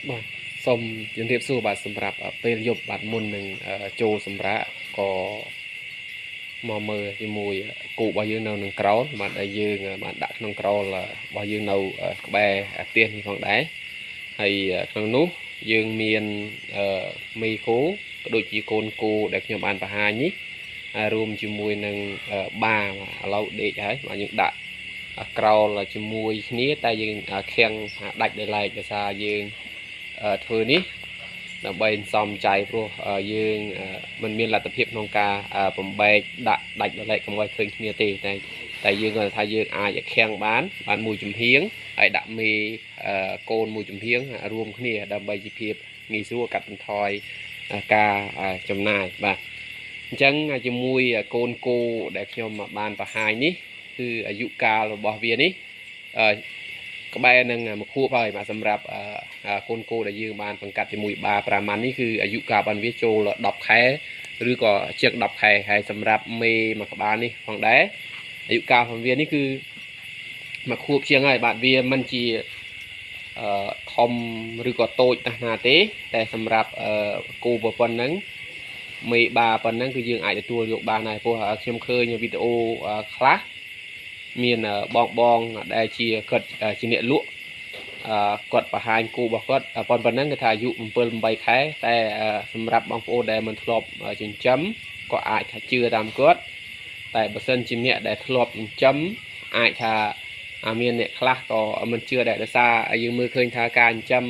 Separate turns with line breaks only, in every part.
បាទសូមជម្រាបសួរបាទសម្រាប់ពេលយប់បាទមុននឹងចូលសម្រាប់ក៏មកមើលជាមួយគូរបស់យើងនៅក្នុងក្រោលបាទដែលយើងបានដាក់ក្នុងក្រោលរបស់យើងនៅក្បែរផ្ទះនេះផងដែរហើយក្នុងនោះយើងមានមេគោក៏ដូចជាកូនគោដែលខ្ញុំបានបង្ហាញនេះរួមជាមួយនឹងបាឥឡូវដេកហើយបាទយើងដាក់ក្រោលជាមួយគ្នាតែយើងខាំងដាច់ដោយឡែកដោយសារយើងធ្វើនេះដើម្បីសំចៃព្រោះយើងមិនមានលទ្ធភាពក្នុងការបំបែកដាក់ដាច់ដោយឡែកកុំឲ្យឃើញគ្នាទេតែយើងគាត់ថាយើងអាចខាំងបានមួយចំហៀងហើយដាក់មេកូនមួយចំហៀងរួមគ្នាដើម្បីជាភាពងាយស្រួលកាត់បន្ថយការចំណាយបាទអញ្ចឹងជាមួយកូនគោដែលខ្ញុំបានបង្ហាញនេះគឺអាយុកាលរបស់វានេះក្បែរនឹងមួយខួបហើយបាទសម្រាប់កូនគោដែលយើងបានបង្កាត់ជាមួយបា5ម៉ាន់នេះគឺអាយុកាលបានវាចូល10ខែឬក៏ជាង10ខែហើយសម្រាប់មេមួយក្បាលនេះផងដែរអាយុកាលរបស់វានេះគឺមួយខួបជាងហើយបាទវាមិនជាធំឬក៏តូចណាស់ទេតែសម្រាប់គោប៉ុណ្ណឹងមេបាប៉ុណ្ណឹងគឺយើងអាចទទួលយកបានដែរព្រោះខ្ញុំឃើញវីដេអូខ្លះមានបងដែលជាគាត់ជាអ្នកលក់គាត់បង្ហាញគូរបស់គាត់ប៉ុណ្ណឹងគឺថាអាយុ7 8ខែតែសម្រាប់បងប្អូនដែលមិនធ្លាប់ចិញ្ចឹមក៏អាចថាជឿតាមគាត់តែបើសិនជាអ្នកដែលធ្លាប់ចិញ្ចឹមអាចថាមានអ្នកខ្លះក៏មិនជឿដែរដោយសារយើងមើលឃើញថាការចិញ្ចឹម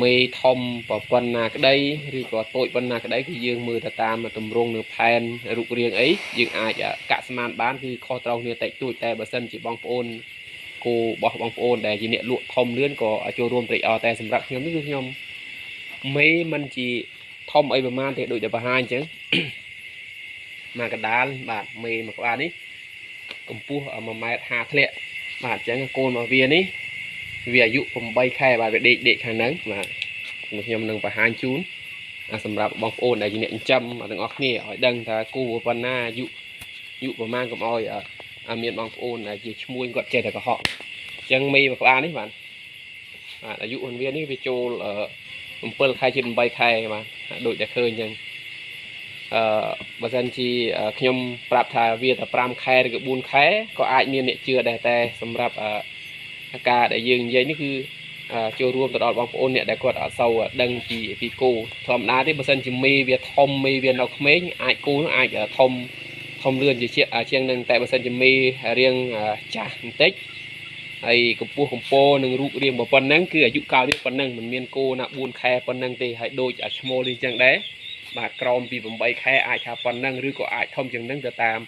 មេធំប៉ុណ្ណាក្តីឬក៏តូចប៉ុណ្ណាក្តីគឺយើងមើលទៅតាមទម្រង់នៅផែនរូបរាងអីយើងអាចកាក់ស្មានបានគឺខុសត្រូវគ្នាតិចតួចតែបើសិនជាបងប្អូនគោរបស់បងប្អូនដែលជាអ្នកលក់ធំលឿនក៏ចូលរួមត្រេកអរតែសម្រាប់ខ្ញុំនេះគឺខ្ញុំមេមិនជាធំអីប្រហែលទេដូចតែបង្ហាញអញ្ចឹងមកកដាលបាទមេមួយក្បាលនេះកម្ពស់1.50 ម៉ែត្របាទអញ្ចឹងកូនរបស់វានេះវាអាយុ8ខែបាទវាដេកខាងហ្នឹងបាទខ្ញុំនឹងបង្ហាញជូនសម្រាប់បងប្អូនដែលជាអ្នកចិញ្ចឹមទាំងអស់គ្នាឲ្យដឹងថាគូប៉ុណ្ណាអាយុប្រហែលកុំឲ្យមានបងប្អូនដែលជាឈ្មួញគាត់ចេះតែកុហកអញ្ចឹងមេមួយក្បាលនេះបាទអាយុរបស់វានេះវាចូល7ខែជា8ខែបាទដូចតែឃើញអញ្ចឹងបើសិនជាខ្ញុំប្រាប់ថាវាតែ5ខែឬក៏4ខែក៏អាចមានអ្នកជឿដែរតែសម្រាប់ការដែលយើងនិយាយនេះគឺចូលរួមទៅដល់បងប្អូនអ្នកដែលគាត់អត់សូវដឹងពីគោធម្មតាទេបើសិនជាមេវាធំមេវានៅក្មេងអាចគោនោះអាចធំលឿនជាងនឹងតែបើសិនជាមេរៀងចាស់បន្តិចហើយកម្ពស់កម្ពស់នឹងរូបរាងប៉ុណ្ណឹងគឺអាយុកាលវាប៉ុណ្ណឹងមិនមានគោណា4ខែប៉ុណ្ណឹងទេហើយដូចឈ្មោលនេះចឹងដែរបាទក្រោមពី8ខែអាចថាប៉ុណ្ណឹងឬក៏អាចធំជាងនឹងទៅតាម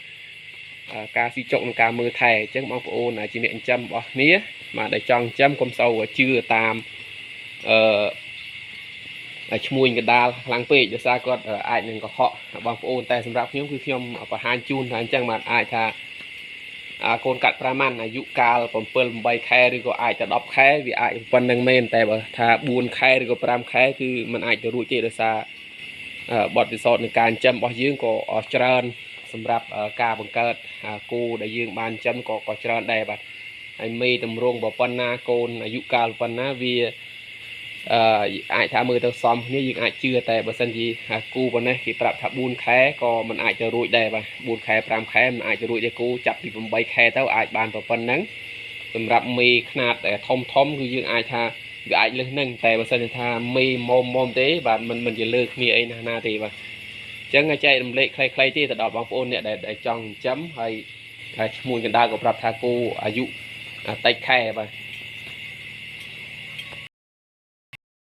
ការស៊ីចុកនិងការមើលថែអញ្ចឹងបងប្អូនជាអ្នកចិញ្ចឹមរបស់គ្នាបាទដែលចង់ចិញ្ចឹមកុំសូវជឿតាមឈ្មួញកដាលខ្លាំងពេកដោយសារគាត់អាចនឹងកុហកបងប្អូនតែសម្រាប់ខ្ញុំគឺខ្ញុំបង្ហាញជូនថាអញ្ចឹងបាទអាចថាកូនកាត់5ម៉ាន់អាយុកាល7 8ខែឬក៏អាចទៅ10ខែវាអាចប៉ុណ្្នឹងមែនតែបើថា4ខែឬក៏5ខែគឺมันអាចទៅរួចទេដោយសារបទពិសោធន៍នៃការចិញ្ចឹមរបស់យើងក៏ច្រើនសម្រាប់ការបង្កើតគោដែលយើងបានចិញ្ចឹមក៏ច្រើនដែរបាទហើយមេតម្រង់ប៉ុណ្ណាកូនអាយុកាលប៉ុណ្ណាវាអាចថាមើលទៅសមគ្នាយើងអាចជឿតែបើសិនជាគូប៉ុណ្ណេះគេប្រាប់ថា4ខែក៏មិនអាចទៅរួចដែរបាទ4ខែ5ខែមិនអាចទៅរួចទេគូចាប់ពី8ខែទៅអាចបានប៉ុណ្ណឹងសម្រាប់មេខ្នាតធំគឺយើងអាចថាវាអាចលើសនឹងតែបើសិនថាមេមុំទេបាទមិនជាលើគ្នាអីណាទេបាទអញ្ចឹងចែករំលែកខ្លីៗទេទៅដល់បងប្អូនអ្នកដែលចង់ចិញ្ចឹមហើយឈ្មោះកណ្ដាលក៏ប្រាប់ថាគោអាយុតិចខែបាទ